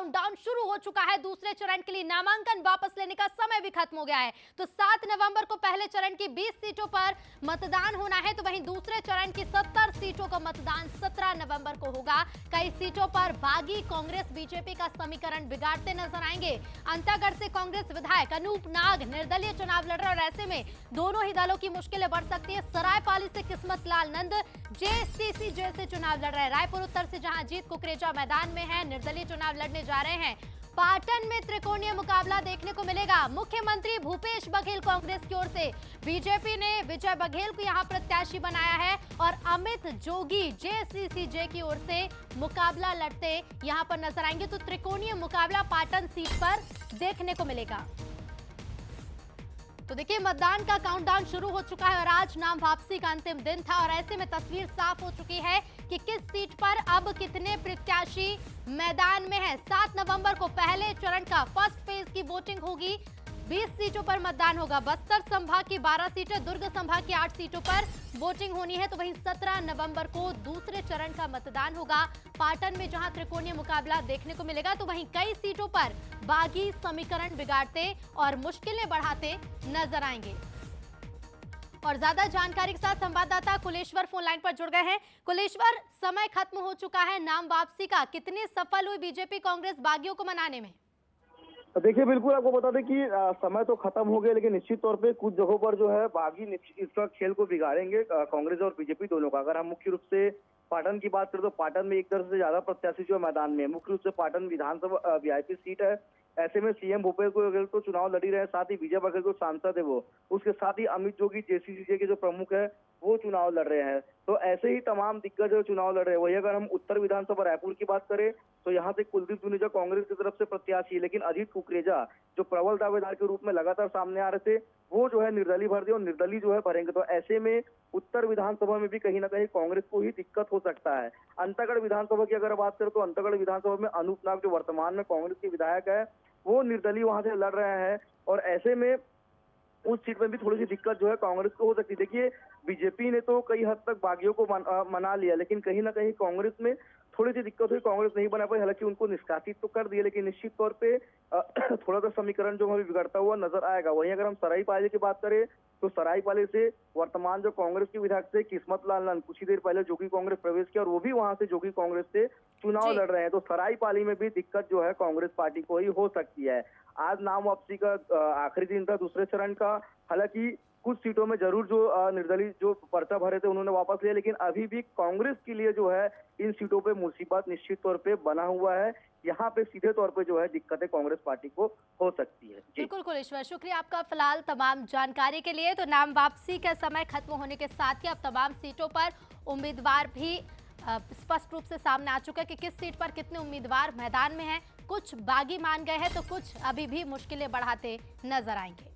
Countdown शुरू हो चुका है। दूसरे चरण के लिए नामांकन वापस लेने का समय भी खत्म हो गया है। तो 7 नवंबर को पहले चरण की 20 सीटों पर मतदान होना है, तो वहीं दूसरे चरण की 70 सीटों का मतदान 17 नवंबर को होगा। कई सीटों पर बागी कांग्रेस बीजेपी का समीकरण बिगाड़ते नजर आएंगे। अंतागढ़ से कांग्रेस विधायक अनूप नाग निर्दलीय चुनाव लड़ रहे और ऐसे में दोनों ही दलों की मुश्किलें बढ़ सकती है। सरायपाली से किस्मत लाल नंद जेसीसीजे से चुनाव लड़ रहे हैं। रायपुर उत्तर से जहां अजीत कुकरेजा मैदान में है, निर्दलीय चुनाव लड़ने जा रहे हैं। पाटन में त्रिकोणीय मुकाबला देखने को मिलेगा। मुख्यमंत्री भूपेश बघेल कांग्रेस की ओर से, बीजेपी ने विजय बघेल को यहां प्रत्याशी बनाया है और अमित जोगी जेसीसीजे की ओर से मुकाबला लड़ते यहां पर नजर आएंगे। तो त्रिकोणीय मुकाबला पाटन सीट पर देखने को मिलेगा। तो देखिए, मतदान का काउंटडाउन शुरू हो चुका है और आज नाम वापसी का अंतिम दिन था और ऐसे में तस्वीर साफ हो चुकी है कि किस सीट पर अब कितने प्रत्याशी मैदान में हैं। 7 नवंबर को पहले चरण का फर्स्ट फेज की वोटिंग होगी। 20 सीटों पर मतदान होगा। बस्तर संभाग की 12 सीटें, दुर्ग संभाग की 8 सीटों पर वोटिंग होनी है। तो वहीं 17 नवंबर को दूसरे चरण का मतदान होगा पाटन में, जहां त्रिकोणीय मुकाबला देखने को मिलेगा। तो वहीं कई सीटों पर बागी समीकरण बिगाड़ते और मुश्किलें बढ़ाते नजर आएंगे। और ज्यादा जानकारी के साथ संवाददाता कुलेश्वर फोन लाइन पर जुड़ गए हैं। कुलेश्वर, समय खत्म हो चुका है नाम वापसी का, कितनी सफल हुई बीजेपी कांग्रेस बागियों को मनाने में? देखिए, बिल्कुल आपको बता दें कि समय तो खत्म हो गया, लेकिन निश्चित तौर पे कुछ जगहों पर जो है बागी इसका खेल को बिगाड़ेंगे, कांग्रेस और बीजेपी दोनों का। अगर हम मुख्य रूप से पाटन की बात करें तो पाटन में एक दर्जन से ज्यादा प्रत्याशी जो है मैदान में है। मुख्य रूप से पाटन विधानसभा वीआईपी सीट है। ऐसे में सीएम भूपेश बघेल तो चुनाव लड़ी रहे, साथ ही विजय बघेल जो सांसद है वो, उसके साथ ही अमित जोगी जेसीसीजे के जो प्रमुख है वो चुनाव लड़ रहे हैं। तो ऐसे ही तमाम दिग्गज जो चुनाव लड़ रहे हैं। वही अगर हम उत्तर विधानसभा रायपुर की बात करें तो यहाँ से कुलदीप जुनेजा कांग्रेस की तरफ से प्रत्याशी, लेकिन अजीत कुकरेजा जो प्रबल दावेदार के रूप में लगातार सामने आ रहे थे, वो जो है निर्दलीय भर दिए और निर्दलीय जो है भरेंगे। तो ऐसे में उत्तर विधानसभा में भी कहीं ना कहीं कांग्रेस को ही दिक्कत हो सकता है। अंतागढ़ विधानसभा की अगर बात करें तो अंतागढ़ विधानसभा में अनूप नाग जो वर्तमान में कांग्रेस के विधायक है, वो निर्दलीय वहां से लड़ रहे हैं और ऐसे में उस सीट में भी थोड़ी सी दिक्कत जो है कांग्रेस को हो सकती है। देखिए, बीजेपी ने तो कई हद तक बागियों को मना लिया, लेकिन कहीं ना कहीं कांग्रेस में थोड़ी सी दिक्कत हुई, कांग्रेस नहीं बना पाई। हालांकि उनको निष्कासित तो कर दिया, लेकिन निश्चित तौर पे थोड़ा सा समीकरण जो हमें बिगड़ता हुआ नजर आएगा। वहीं अगर हम सरायपाली की बात करें तो सरायपाली से वर्तमान जो कांग्रेस के विधायक थे किस्मत लाल नंद, कुछ ही देर पहले जोगी कांग्रेस प्रवेश किया और वो भी वहां से जोगी कांग्रेस से चुनाव लड़ रहे हैं। तो सरायपाली में भी दिक्कत जो है कांग्रेस पार्टी को ही हो सकती है। आज नाम वापसी का आखिरी दिन था दूसरे चरण का। हालांकि कुछ सीटों में जरूर जो निर्दलीय जो पर्चा भरे थे उन्होंने वापस लिया, लेकिन अभी भी कांग्रेस के लिए जो है इन सीटों पे मुसीबत निश्चित तौर पे बना हुआ है। यहाँ पे सीधे तौर पे जो है दिक्कतें कांग्रेस पार्टी को हो सकती है। बिल्कुल कुलेश्वर, शुक्रिया आपका फिलहाल तमाम जानकारी के लिए। तो नाम वापसी का समय खत्म होने के साथ ही अब तमाम सीटों पर उम्मीदवार भी स्पष्ट रूप से सामने आ चुका है कि किस सीट पर कितने उम्मीदवार मैदान में हैं। कुछ बागी मान गए हैं तो कुछ अभी भी मुश्किलें बढ़ाते नजर आएंगे।